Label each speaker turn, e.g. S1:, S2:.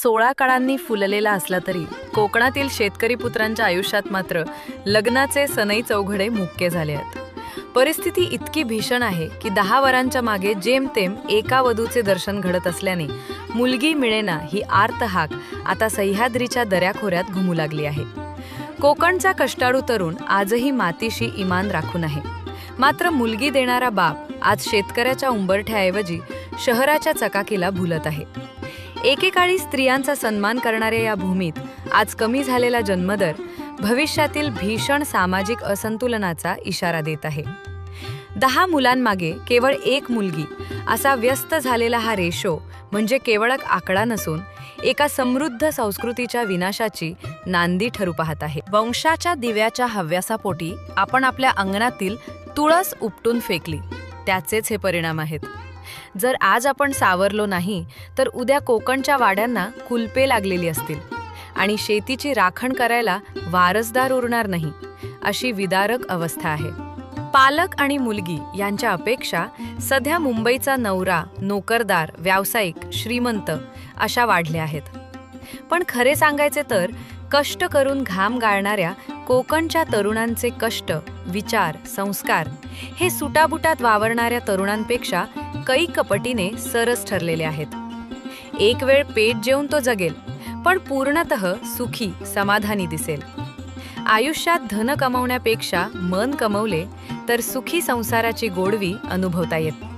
S1: 16 काळांनी फुललेला असला तरी कोकणातील शेतकरी पुत्रांच्या आयुष्यात मात्र लग्नाचे सनई चौघडे मुक्के झाले आहेत. परिस्थिती इतकी भीषण आहे की 10 वरांच्या मागे जेमतेम एका वधूचे दर्शन घडत असल्याने मुलगी मिळेना ही आर्त हाक आता सह्याद्रीच्या दऱ्याखोऱ्यात घुमू लागली आहे. कोकणचा कष्टाळू तरुण आजही मातीशी इमान राखून आहे. मात्र मुलगी देणारा बाप आज शेतकऱ्याच्या उंबरठ्याऐवजी शहराच्या चकाकीला भुलत आहे. एकेकाळी स्त्रियांचा सन्मान करणाऱ्या या भूमीत आज कमी झालेला जन्मदर भविष्यातील भीषण सामाजिक असंतुलनाचा इशारा देत आहे. 10 मुलांमागे केवळ एक मुलगी असा व्यस्त झालेला हा रेशो म्हणजे केवळ एक आकडा नसून एका समृद्ध संस्कृतीच्या विनाशाची नांदी ठरू पाहत आहे. वंशाच्या दिव्याच्या हव्यासापोटी आपण आपल्या अंगणातील तुळस उपटून फेकली, त्याचेच हे परिणाम आहेत. जर आज आपण सावरलो नाही तर उद्या कोकणच्या वाड्यांना कुलपे लागलेली असतील आणि शेतीची राखण करायला वारसदार उरणार नाही, अशी विदारक अवस्था आहे. पालक आणि मुलगी यांच्या अपेक्षा सध्या मुंबईचा नवरा, नोकरदार, व्यावसायिक, श्रीमंत अशा वाढल्या आहेत. पण खरे सांगायचे तर कष्ट करून घाम गाळणाऱ्या कोकणच्या तरुणांचे कष्ट, विचार, संस्कार हे सुटाबुटात वावरणाऱ्या तरुणांपेक्षा कैक पटीने सरस ठरलेले आहेत. एक वेळ पेट जेवून तो जगेल, पण पूर्णतः सुखी, समाधानी दिसेल. आयुष्यात धन कमवण्यापेक्षा मन कमवले तर सुखी संसाराची गोडवी अनुभवता येते.